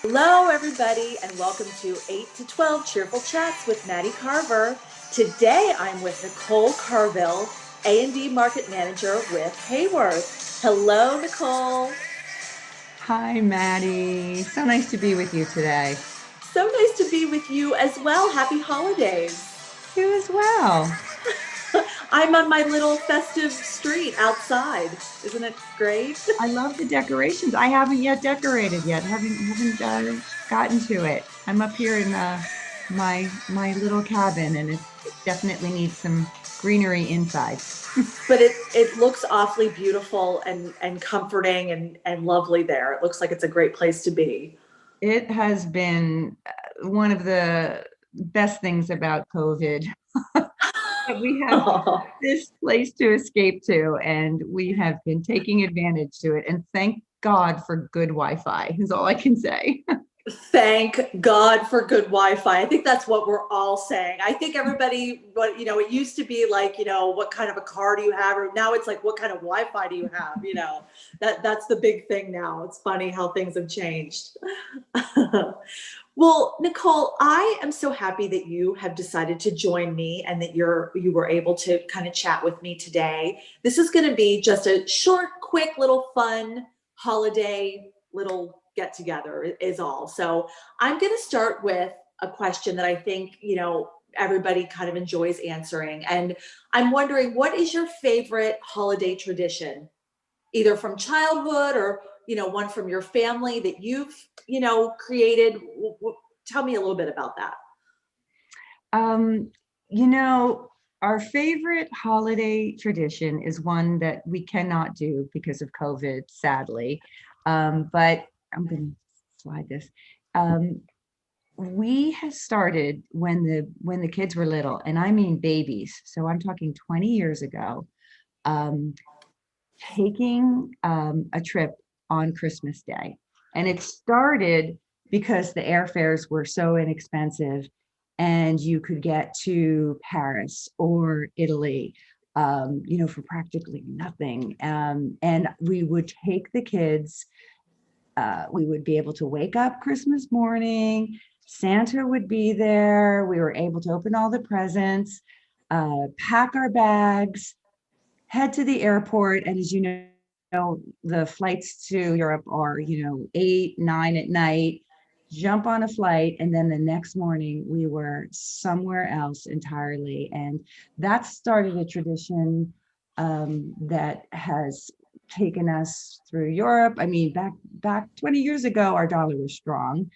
Hello, everybody, and welcome to 8 to 12 Cheerful Chats with Maddie Carver. Today, I'm with Nicole Carville, A&D Market Manager with Haworth. Hello, Nicole. Hi, Maddie. So nice to be with you today. So nice to be with you as well. Happy holidays. You as well. I'm on my little festive street outside. Isn't it great? I love the decorations. I haven't yet decorated yet. Haven't gotten to it. I'm up here in my little cabin, and it definitely needs some greenery inside. But it looks awfully beautiful and comforting and lovely there. It looks like it's a great place to be. It has been one of the best things about COVID that we have Oh. this place to escape to, and we have been taking advantage to it. And thank God for good Wi-Fi is all I can say. Thank God for good Wi-Fi. I think that's what we're all saying. I think everybody, it used to be like, what kind of a car do you have? Or now it's like, what kind of Wi-Fi do you have? That's the big thing now. It's funny how things have changed. Well, Nicole, I am so happy that you have decided to join me and that you were able to kind of chat with me today. This is going to be just a short, quick, little fun holiday little get together is all. So I'm going to start with a question that I think, everybody kind of enjoys answering. And I'm wondering, what is your favorite holiday tradition, either from childhood or, one from your family that you've, created? Tell me a little bit about that. Um, you know, our favorite holiday tradition is one that we cannot do because of COVID, sadly. But I'm going to slide this. Um, we have started when the kids were little, and I mean babies. So I'm talking 20 years ago, um, taking a trip on Christmas Day. And it started because the airfares were so inexpensive and you could get to Paris or Italy, for practically nothing. And we would take the kids. We would be able to wake up Christmas morning. Santa would be there. We were able to open all the presents, pack our bags, head to the airport. And as you know, the flights to Europe are, 8, 9 at night. Jump on a flight, and then the next morning we were somewhere else entirely. And that started a tradition that has taken us through Europe. I mean, back 20 years ago, our dollar was strong.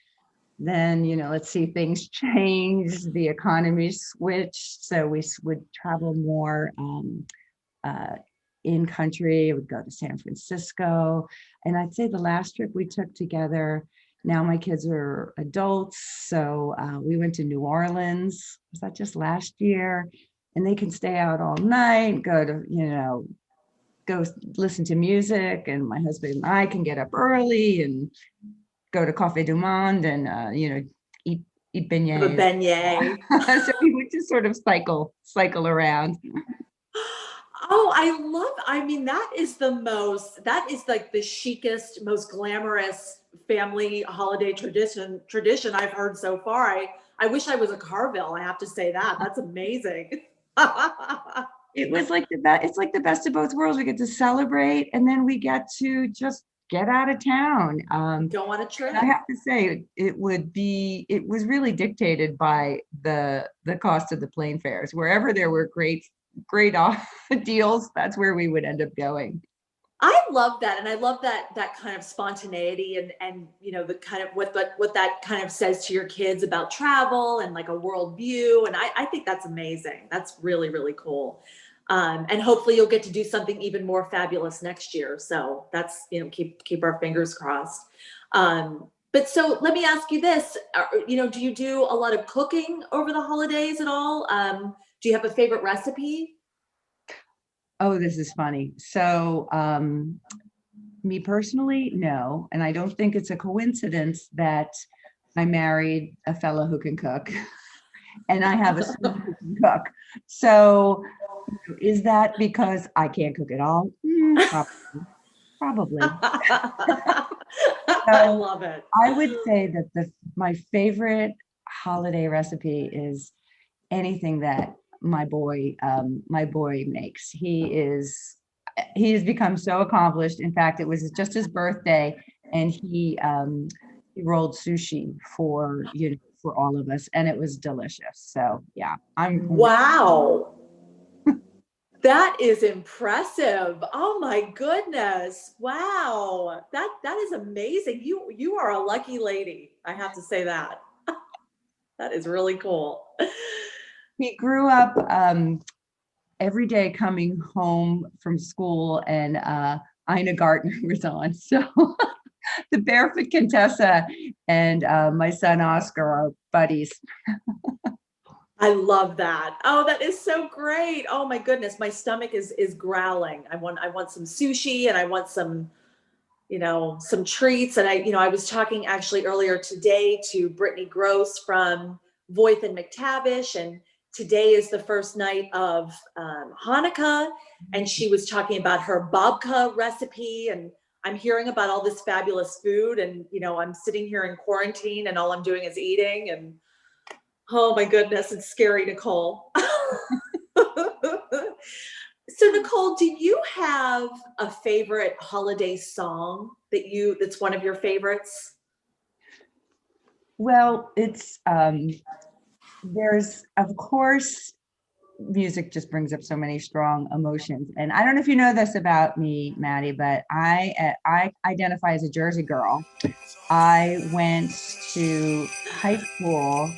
Then, let's see, things changed, the economy switched, so we would travel more uh, in country. Would go to San Francisco. And I'd say the last trip we took together, now my kids are adults, so we went to New Orleans. Was that just last year? And they can stay out all night, go listen to music, and my husband and I can get up early and go to Cafe du Monde and eat Have a beignets. beignet. So we would just sort of cycle around. Oh, I mean, that is like the chicest, most glamorous family holiday tradition I've heard so far. I wish I was a Carville. I have to say that. That's amazing. It was like the best. It's like the best of both worlds. We get to celebrate, and then we get to just get out of town. Go on a And I trip. have to say, it was really dictated by the cost of the plane fares. Wherever there were great deals, that's where we would end up going. I love that, and I love that kind of spontaneity and the kind of what that kind of says to your kids about travel and like a world view. And I think that's amazing. That's really really cool. And hopefully you'll get to do something even more fabulous next year. So that's keep our fingers crossed. But so let me ask you this: do you do a lot of cooking over the holidays at all? Do you have a favorite recipe? Oh, this is funny. So, me personally, no, and I don't think it's a coincidence that I married a fellow who can cook, and I have a son who can cook. So, is that because I can't cook at all? Probably. Probably. I So love it. I would say that my favorite holiday recipe is anything that my boy makes. He has become so accomplished. In fact, it was just his birthday, and he rolled sushi for all of us, and it was delicious. So yeah, I'm Wow. That is impressive. Oh my goodness. Wow. That is amazing. You are a lucky lady. I have to say that. That is really cool. he grew up every day coming home from school, and Ina Gartner was on. So the Barefoot Contessa and my son Oscar are buddies. I love that. Oh, that is so great. Oh my goodness. My stomach is growling. I want some sushi, and I want some treats. And I was talking actually earlier today to Brittany Gross from Voith and McTavish, and today is the first night of Hanukkah, and she was talking about her babka recipe, and I'm hearing about all this fabulous food, and I'm sitting here in quarantine, and all I'm doing is eating, and oh my goodness, it's scary, Nicole. So Nicole, do you have a favorite holiday song that's one of your favorites? Well, there's, of course, music just brings up so many strong emotions. And I don't know if you know this about me, Maddie, but I identify as a Jersey girl. I went to high school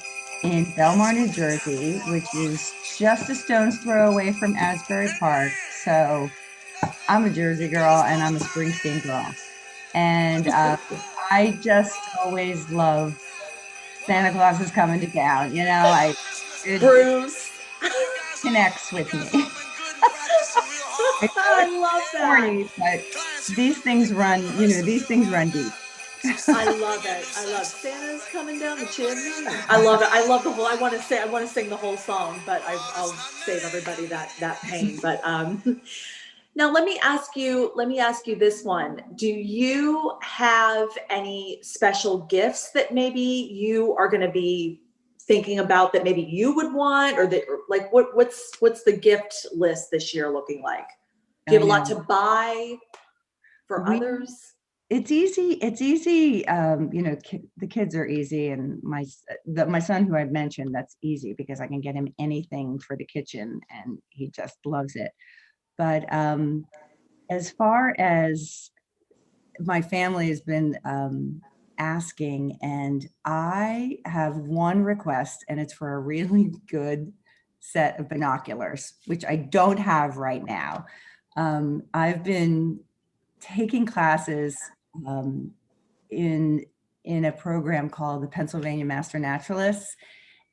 in Belmar, New Jersey, which is just a stone's throw away from Asbury Park. So I'm a Jersey girl and I'm a Springsteen girl. And I just always love Santa Claus is coming to town. It Bruce. connects with me. I know I it's love that. corny, but these things run deep. I love it. I love Santa's coming down the chimney. I love it. I love the whole. I want to sing the whole song, but I'll save everybody that pain. But now let me ask you. Let me ask you this one. Do you have any special gifts that maybe you are going to be thinking about that maybe you would want, or that like what's the gift list this year looking like? Do you I have a lot know. to buy for We others? It's easy. It's easy. The kids are easy, and my son, who I've mentioned, that's easy because I can get him anything for the kitchen, and he just loves it. But as far as my family has been asking, and I have one request, and it's for a really good set of binoculars, which I don't have right now. I've been taking classes um, in in a program called the Pennsylvania Master Naturalists,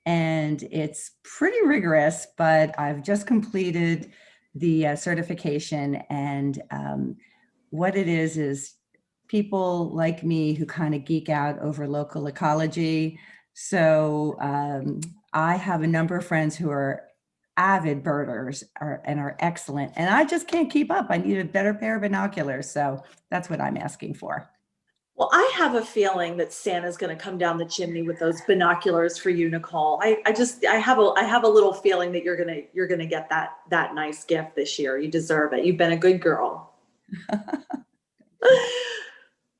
and it's pretty rigorous. But I've just completed the certification, and what it is people like me who kind of geek out over local ecology. So I have a number of friends who are avid birders and are excellent, and I just can't keep up. I need a better pair of binoculars, so that's what I'm asking for. Well, I have a feeling that Santa's going to come down the chimney with those binoculars for you, Nicole. I have a little feeling that you're gonna get that nice gift this year. You deserve it. You've been a good girl.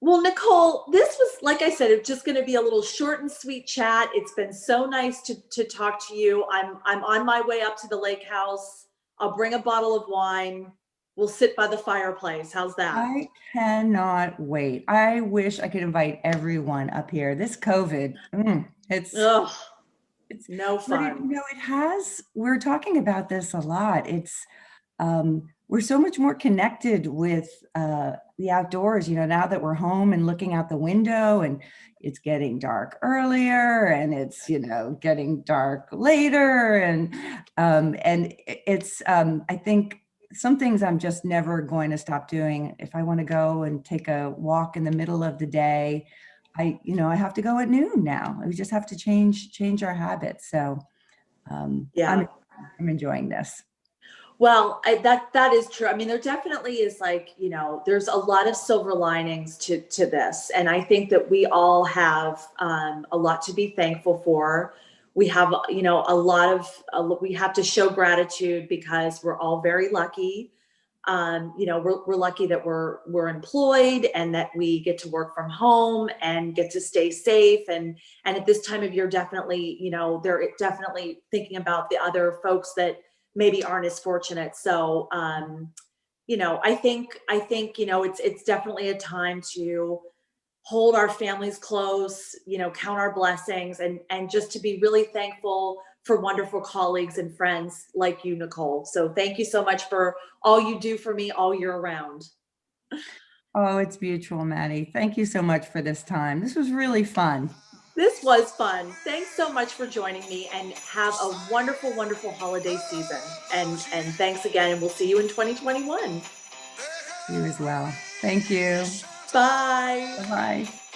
Well, Nicole, this was, like I said, it's just going to be a little short and sweet chat. It's been so nice to talk to you. I'm on my way up to the lake house. I'll bring a bottle of wine. We'll sit by the fireplace. How's that? I cannot wait. I wish I could invite everyone up here. This COVID, Ugh, it's, no but fun. we're talking about this a lot. We're so much more connected with the outdoors, now that we're home and looking out the window, and it's getting dark earlier, and it's, getting dark later. And I think some things I'm just never going to stop doing. If I want to go and take a walk in the middle of the day, I have to go at noon now. We just have to change our habits. So Yeah. I'm enjoying this. Well, that is true. I mean, there definitely is, like, there's a lot of silver linings to this, and I think that we all have a lot to be thankful for. We have, we have to show gratitude because we're all very lucky. We're lucky that we're employed and that we get to work from home and get to stay safe. And at this time of year, definitely, they're definitely thinking about the other folks that maybe aren't as fortunate. So, I think, it's definitely a time to hold our families close, count our blessings, and just to be really thankful for wonderful colleagues and friends like you, Nicole. So thank you so much for all you do for me all year round. Oh, it's mutual, Maddie. Thank you so much for this time. This was really fun. This was fun. Thanks so much for joining me, and have a wonderful, wonderful holiday season. And thanks again, and we'll see you in 2021. You as well. Thank you. Bye. Bye-bye.